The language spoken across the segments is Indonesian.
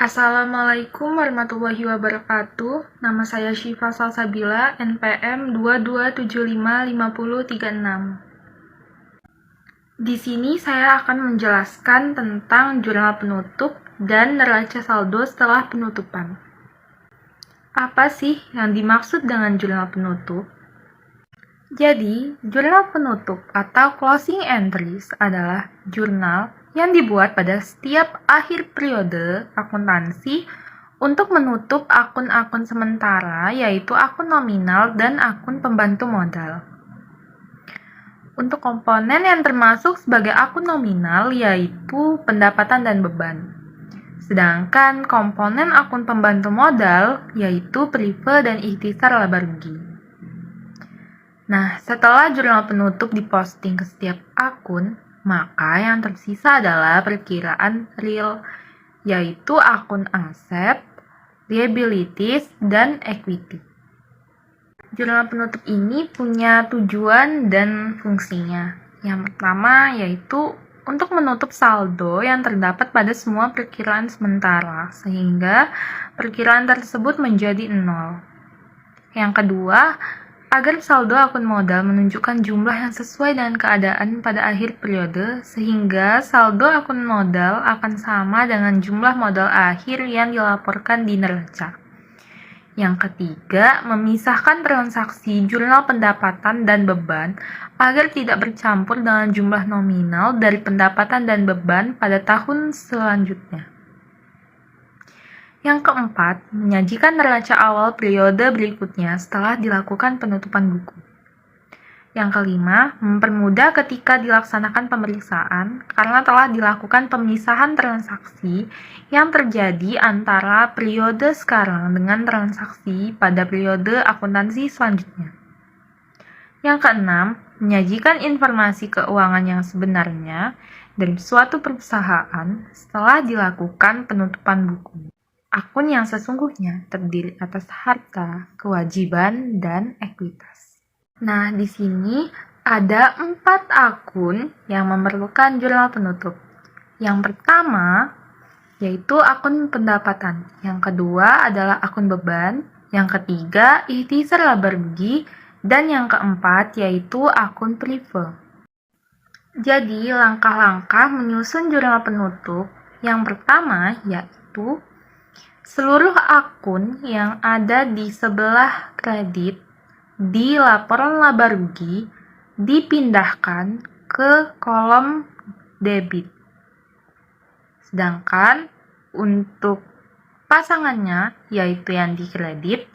Assalamualaikum warahmatullahi wabarakatuh. Nama saya Syifa Salsabila, NPM 22755036. Di sini saya akan menjelaskan tentang jurnal penutup dan neraca saldo setelah penutupan. Apa sih yang dimaksud dengan jurnal penutup? Jadi, jurnal penutup atau closing entries adalah jurnal yang dibuat pada setiap akhir periode akuntansi untuk menutup akun-akun sementara, yaitu akun nominal dan akun pembantu modal. Untuk komponen yang termasuk sebagai akun nominal yaitu pendapatan dan beban. Sedangkan komponen akun pembantu modal yaitu prive dan ikhtisar laba rugi. Nah, setelah jurnal penutup diposting ke setiap akun, maka yang tersisa adalah perkiraan real, yaitu akun aset, liabilities, dan equity. Jurnal penutup ini punya tujuan dan fungsinya. Yang pertama yaitu untuk menutup saldo yang terdapat pada semua perkiraan sementara, sehingga perkiraan tersebut menjadi nol. Yang kedua, agar saldo akun modal menunjukkan jumlah yang sesuai dengan keadaan pada akhir periode, sehingga saldo akun modal akan sama dengan jumlah modal akhir yang dilaporkan di neraca. Yang ketiga, memisahkan transaksi jurnal pendapatan dan beban agar tidak bercampur dengan jumlah nominal dari pendapatan dan beban pada tahun selanjutnya. Yang keempat, menyajikan neraca awal periode berikutnya setelah dilakukan penutupan buku. Yang kelima, mempermudah ketika dilaksanakan pemeriksaan karena telah dilakukan pemisahan transaksi yang terjadi antara periode sekarang dengan transaksi pada periode akuntansi selanjutnya. Yang keenam, menyajikan informasi keuangan yang sebenarnya dari suatu perusahaan setelah dilakukan penutupan buku. Akun yang sesungguhnya terdiri atas harta, kewajiban, dan ekuitas. Nah, di sini ada 4 akun yang memerlukan jurnal penutup. Yang pertama yaitu akun pendapatan. Yang kedua adalah akun beban. Yang ketiga, ikhtisar laba rugi. Dan yang keempat yaitu akun prive. Jadi, langkah-langkah menyusun jurnal penutup yang pertama yaitu seluruh akun yang ada di sebelah kredit di laporan laba rugi dipindahkan ke kolom debit. Sedangkan untuk pasangannya, yaitu yang di kredit,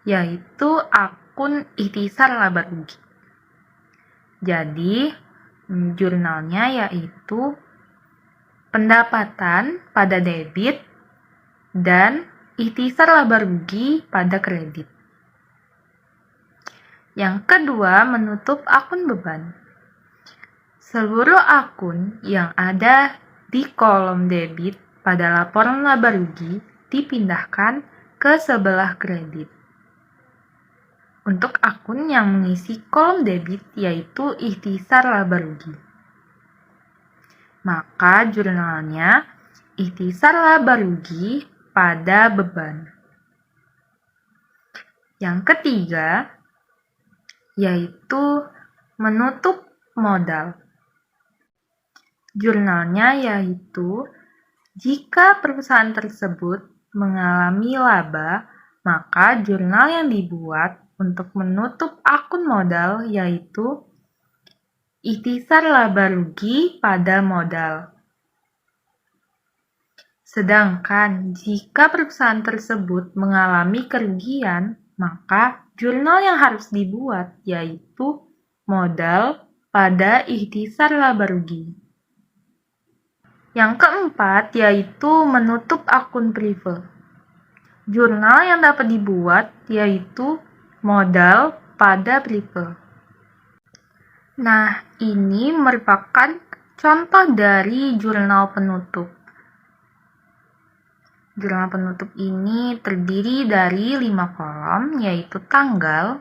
yaitu akun ikhtisar laba rugi. Jadi, jurnalnya yaitu pendapatan pada debit dan ikhtisar laba rugi pada kredit. Yang kedua, menutup akun beban. Seluruh akun yang ada di kolom debit pada laporan laba rugi dipindahkan ke sebelah kredit. Untuk akun yang mengisi kolom debit yaitu ikhtisar laba rugi. Maka jurnalnya ikhtisar laba rugi pada beban. Yang ketiga yaitu menutup modal. Jurnalnya yaitu jika perusahaan tersebut mengalami laba, maka jurnal yang dibuat untuk menutup akun modal yaitu ikhtisar laba rugi pada modal. Sedangkan jika perusahaan tersebut mengalami kerugian, maka jurnal yang harus dibuat yaitu modal pada ikhtisar laba rugi. Yang keempat yaitu menutup akun prive. Jurnal yang dapat dibuat yaitu modal pada prive. Nah, ini merupakan contoh dari jurnal penutup. Jurnal penutup ini terdiri dari 5 kolom, yaitu tanggal,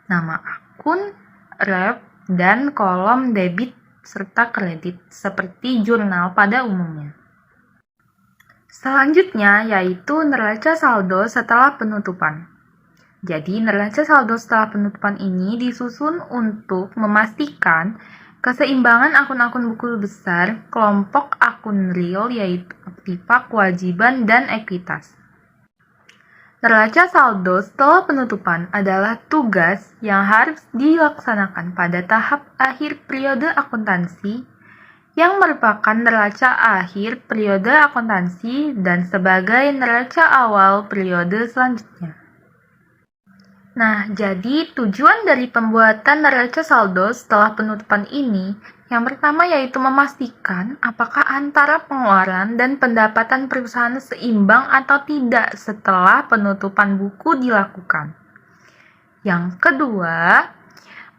nama akun, rep, dan kolom debit serta kredit, seperti jurnal pada umumnya. Selanjutnya yaitu neraca saldo setelah penutupan. Jadi neraca saldo setelah penutupan ini disusun untuk memastikan keseimbangan akun-akun buku besar kelompok akun real yaitu aktiva, kewajiban, dan ekuitas. Neraca saldo setelah penutupan adalah tugas yang harus dilaksanakan pada tahap akhir periode akuntansi yang merupakan neraca akhir periode akuntansi dan sebagai neraca awal periode selanjutnya. Nah, jadi tujuan dari pembuatan neraca saldo setelah penutupan ini yang pertama yaitu memastikan apakah antara pengeluaran dan pendapatan perusahaan seimbang atau tidak setelah penutupan buku dilakukan. Yang kedua,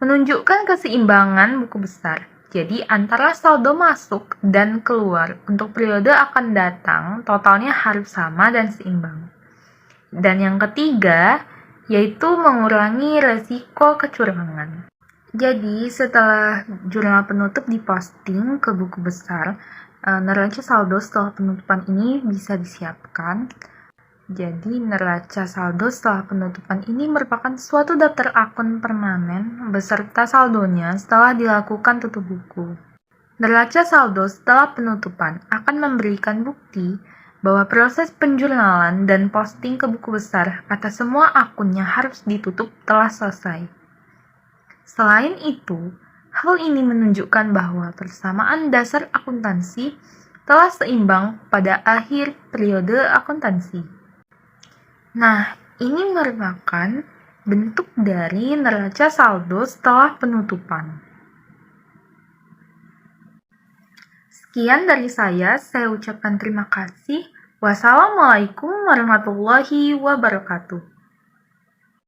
menunjukkan keseimbangan buku besar. Jadi antara saldo masuk dan keluar untuk periode akan datang totalnya harus sama dan seimbang. Dan yang ketiga, yaitu mengurangi resiko kecurangan. Jadi setelah jurnal penutup diposting ke buku besar, neraca saldo setelah penutupan ini bisa disiapkan. Jadi neraca saldo setelah penutupan ini merupakan suatu daftar akun permanen beserta saldonya setelah dilakukan tutup buku. Neraca saldo setelah penutupan akan memberikan bukti bahwa proses penjurnalan dan posting ke buku besar atas semua akunnya harus ditutup telah selesai. Selain itu, hal ini menunjukkan bahwa persamaan dasar akuntansi telah seimbang pada akhir periode akuntansi. Nah, ini merupakan bentuk dari neraca saldo setelah penutupan. Sekian dari saya ucapkan terima kasih. Wassalamualaikum warahmatullahi wabarakatuh.